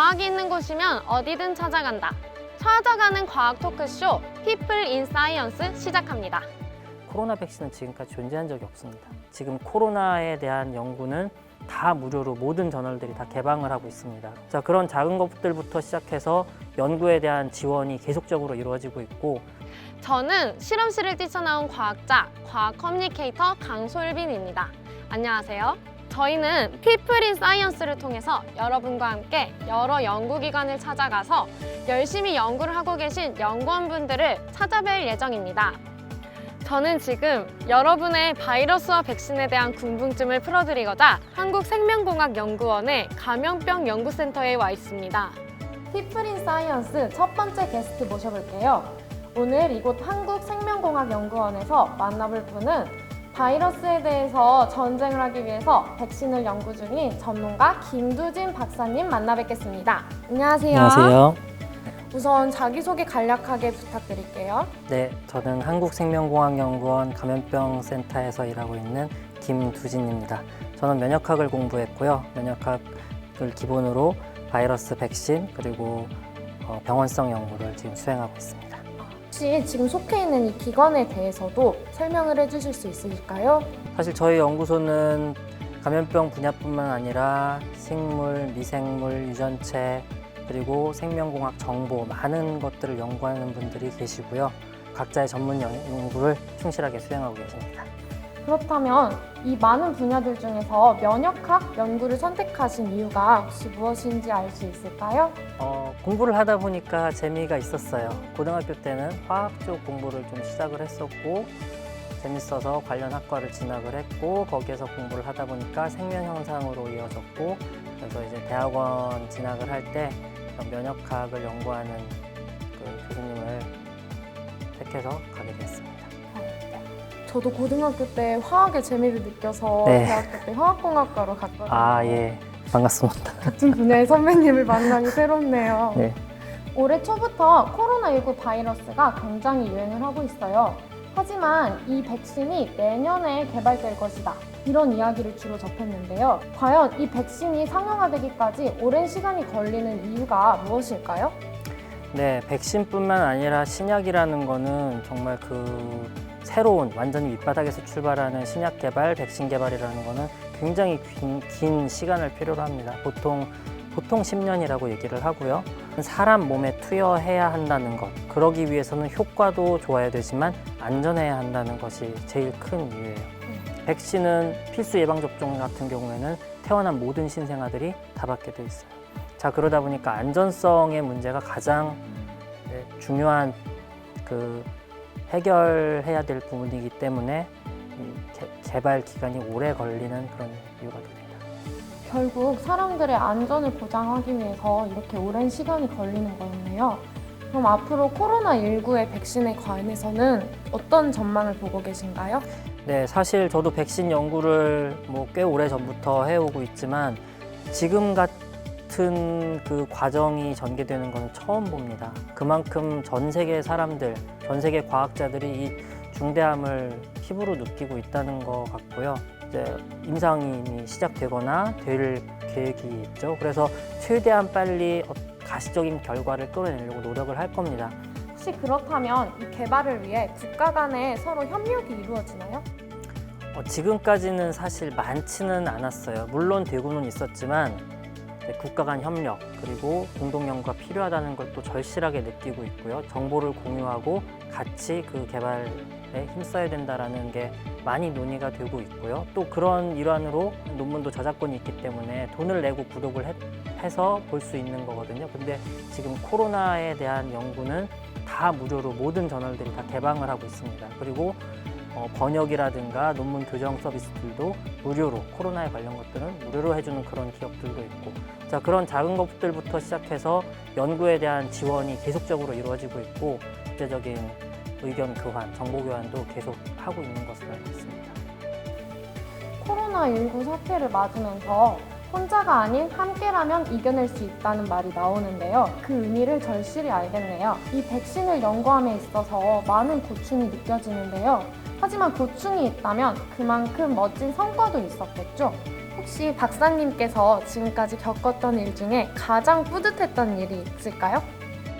과학이 있는 곳이면 어디든 찾아간다. 찾아가는 과학 토크쇼 People in Science 시작합니다. 코로나 백신은 지금까지 존재한 적이 없습니다. 지금 코로나에 대한 연구는 다 무료로 모든 저널들이 다 개방을 하고 있습니다. 자, 그런 작은 것들부터 시작해서 연구에 대한 지원이 계속적으로 이루어지고 있고, 저는 실험실을 뛰쳐나온 과학자, 과학 커뮤니케이터 강솔빈입니다. 안녕하세요. 저희는 People in Science를 통해서 여러분과 함께 여러 연구기관을 찾아가서 열심히 연구를 하고 계신 연구원분들을 찾아뵐 예정입니다. 저는 지금 여러분의 바이러스와 백신에 대한 궁금증을 풀어드리고자 한국생명공학연구원의 감염병 연구센터에 와 있습니다. People in Science 첫 번째 게스트 모셔볼게요. 오늘 이곳 한국생명공학연구원에서 만나볼 분은 바이러스에 대해서 전쟁을 하기 위해서 백신을 연구 중인 전문가 김두진 박사님 만나 뵙겠습니다. 안녕하세요. 안녕하세요. 우선 자기소개 간략하게 부탁드릴게요. 네, 저는 한국생명공학연구원 감염병센터에서 일하고 있는 김두진입니다. 저는 면역학을 공부했고요. 면역학을 기본으로 바이러스, 백신, 그리고 병원성 연구를 지금 수행하고 있습니다. 혹시 지금 속해 있는 이 기관에 대해서도 설명을 해주실 수 있으실까요? 사실 저희 연구소는 감염병 분야뿐만 아니라 식물, 미생물, 유전체, 그리고 생명공학 정보 많은 것들을 연구하는 분들이 계시고요. 각자의 전문 연구를 충실하게 수행하고 계십니다. 그렇다면 이 많은 분야들 중에서 면역학 연구를 선택하신 이유가 혹시 무엇인지 알 수 있을까요? 공부를 하다 보니까 재미가 있었어요. 고등학교 때는 화학 쪽 공부를 좀 시작을 했었고 재밌어서 관련 학과를 진학을 했고 거기에서 공부를 하다 보니까 생명 현상으로 이어졌고 그래서 이제 대학원 진학을 할 때 면역학을 연구하는 그 교수님을 택해서 가게 됐습니다. 저도 고등학교 때 화학의 재미를 느껴서 네. 대학교 때 화학공학과로 갔거든요. 아, 예. 반갑습니다. 같은 분야의 선배님을 만나니 새롭네요. 네. 올해 초부터 코로나19 바이러스가 굉장히 유행을 하고 있어요. 하지만 이 백신이 내년에 개발될 것이다. 이런 이야기를 주로 접했는데요. 과연 이 백신이 상용화되기까지 오랜 시간이 걸리는 이유가 무엇일까요? 네, 백신뿐만 아니라 신약이라는 거는 정말 새로운 완전히 밑바닥에서 출발하는 신약 개발, 백신 개발이라는 거는 굉장히 긴 시간을 필요로 합니다. 보통 10년이라고 얘기를 하고요. 사람 몸에 투여해야 한다는 것, 그러기 위해서는 효과도 좋아야 되지만 안전해야 한다는 것이 제일 큰 이유예요. 백신은 필수 예방접종 같은 경우에는 태어난 모든 신생아들이 다 받게 돼 있어요. 자, 그러다 보니까 안전성의 문제가 가장 중요한 해결해야 될 부분이기 때문에 개발 기간이 오래 걸리는 그런 이유가 됩니다. 결국 사람들의 안전을 보장하기 위해서 이렇게 오랜 시간이 걸리는 거였네요. 그럼 앞으로 코로나19의 백신에 관해서는 어떤 전망을 보고 계신가요? 네, 사실 저도 백신 연구를 꽤 오래 전부터 해오고 있지만 지금 같은 그 과정이 전개되는 건 처음 봅니다. 그만큼 전 세계 사람들, 전 세계 과학자들이 이 중대함을 피부로 느끼고 있다는 것 같고요. 이제 임상이 시작되거나 될 계획이 있죠. 그래서 최대한 빨리 가시적인 결과를 끌어내려고 노력을 할 겁니다. 혹시 그렇다면 이 개발을 위해 국가 간에 서로 협력이 이루어지나요? 지금까지는 사실 많지는 않았어요. 물론 되고는 있었지만 국가 간 협력 그리고 공동 연구가 필요하다는 걸 또 절실하게 느끼고 있고요. 정보를 공유하고 같이 그 개발에 힘써야 된다는 게 많이 논의가 되고 있고요. 또 그런 일환으로 논문도 저작권이 있기 때문에 돈을 내고 구독을 해서 볼 수 있는 거거든요. 근데 지금 코로나에 대한 연구는 다 무료로 모든 저널들이 다 개방을 하고 있습니다. 그리고 번역이라든가 논문 교정 서비스들도 무료로, 코로나에 관련 것들은 무료로 해주는 그런 기업들도 있고, 자, 그런 작은 것들부터 시작해서 연구에 대한 지원이 계속적으로 이루어지고 있고 국제적인 의견 교환, 정보 교환도 계속 하고 있는 것으로 알고 있습니다. 코로나19 사태를 맞으면서 혼자가 아닌 함께라면 이겨낼 수 있다는 말이 나오는데요. 그 의미를 절실히 알겠네요. 이 백신을 연구함에 있어서 많은 고충이 느껴지는데요. 하지만 고충이 있다면 그만큼 멋진 성과도 있었겠죠? 혹시 박사님께서 지금까지 겪었던 일 중에 가장 뿌듯했던 일이 있을까요?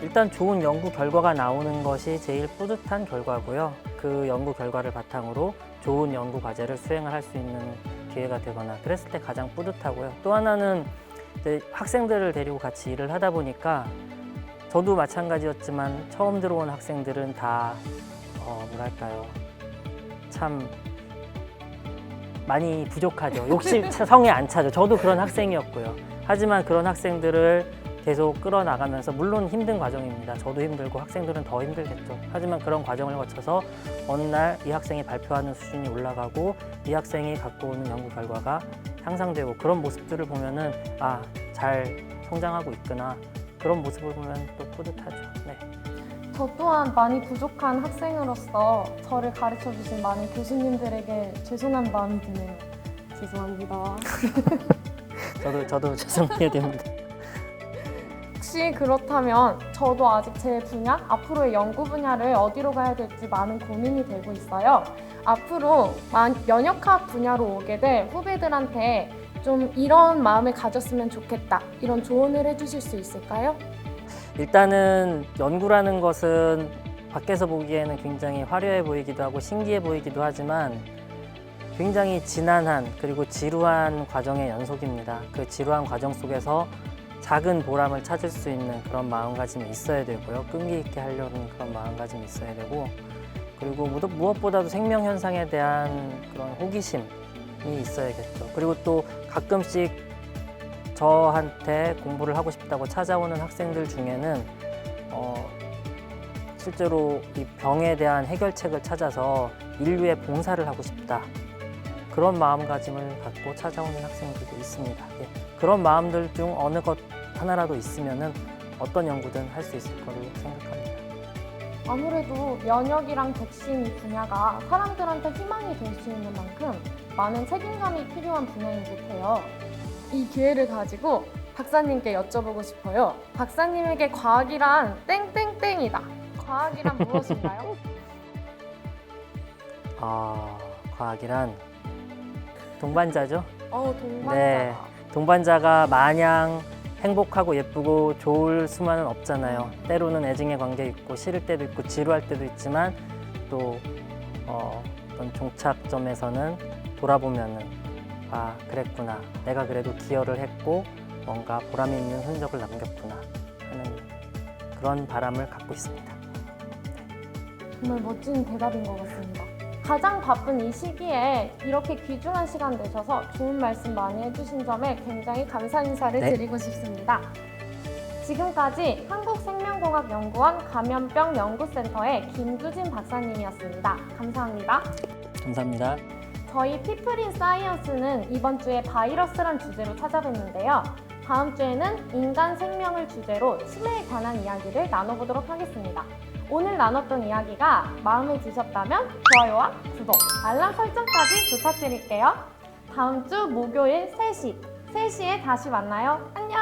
일단 좋은 연구 결과가 나오는 것이 제일 뿌듯한 결과고요. 그 연구 결과를 바탕으로 좋은 연구 과제를 수행을 할 수 있는 기회가 되거나 그랬을 때 가장 뿌듯하고요. 또 하나는 이제 학생들을 데리고 같이 일을 하다 보니까 저도 마찬가지였지만 처음 들어온 학생들은 다 뭐랄까요, 참 많이 부족하죠. 욕심 성에 안 차죠. 저도 그런 학생이었고요. 하지만 그런 학생들을 계속 끌어나가면서, 물론 힘든 과정입니다. 저도 힘들고 학생들은 더 힘들겠죠. 하지만 그런 과정을 거쳐서 어느 날 이 학생이 발표하는 수준이 올라가고 이 학생이 갖고 오는 연구 결과가 향상되고, 그런 모습들을 보면은 아, 잘 성장하고 있구나, 그런 모습을 보면 또 뿌듯하죠. 네. 저 또한 많이 부족한 학생으로서 저를 가르쳐 주신 많은 교수님들에게 죄송한 마음이 드네요. 죄송합니다. 저도 죄송하게 됩니다. 혹시 그렇다면 저도 아직 제 분야, 앞으로의 연구 분야를 어디로 가야 될지 많은 고민이 되고 있어요. 앞으로 면역학 분야로 오게 될 후배들한테 좀 이런 마음을 가졌으면 좋겠다, 이런 조언을 해주실 수 있을까요? 일단은 연구라는 것은 밖에서 보기에는 굉장히 화려해 보이기도 하고 신기해 보이기도 하지만 굉장히 지난한 그리고 지루한 과정의 연속입니다. 그 지루한 과정 속에서 작은 보람을 찾을 수 있는 그런 마음가짐이 있어야 되고요. 끈기 있게 하려는 그런 마음가짐이 있어야 되고, 그리고 무엇보다도 생명 현상에 대한 그런 호기심이 있어야겠죠. 그리고 또 가끔씩 저한테 공부를 하고 싶다고 찾아오는 학생들 중에는 실제로 이 병에 대한 해결책을 찾아서 인류에 봉사를 하고 싶다, 그런 마음가짐을 갖고 찾아오는 학생들도 있습니다. 예. 그런 마음들 중 어느 것 하나라도 있으면은 어떤 연구든 할 수 있을 거로 생각합니다. 아무래도 면역이랑 백신 분야가 사람들한테 희망이 될 수 있는 만큼 많은 책임감이 필요한 분야인 듯해요. 이 기회를 가지고 박사님께 여쭤보고 싶어요. 박사님에게 과학이란 땡땡땡이다. 과학이란 무엇인가요? 과학이란 동반자죠. 동반자. 네. 동반자가 마냥 행복하고 예쁘고 좋을 수만은 없잖아요. 때로는 애증의 관계 있고 싫을 때도 있고 지루할 때도 있지만 또 어떤 종착점에서는 돌아보면은 아, 그랬구나, 내가 그래도 기여를 했고 뭔가 보람 있는 흔적을 남겼구나 하는 그런 바람을 갖고 있습니다. 정말 멋진 대답인 것 같습니다. 가장 바쁜 이 시기에 이렇게 귀중한 시간 내셔서 좋은 말씀 많이 해주신 점에 굉장히 감사 인사를 네. 드리고 싶습니다. 지금까지 한국생명공학연구원 감염병 연구센터의 김두진 박사님이었습니다. 감사합니다. 감사합니다. 저희 피플 인 사이언스는 이번 주에 바이러스란 주제로 찾아뵀는데요. 다음 주에는 인간 생명을 주제로 치매에 관한 이야기를 나눠보도록 하겠습니다. 오늘 나눴던 이야기가 마음에 드셨다면 좋아요와 구독, 알람 설정까지 부탁드릴게요. 다음 주 목요일 3시에 다시 만나요. 안녕!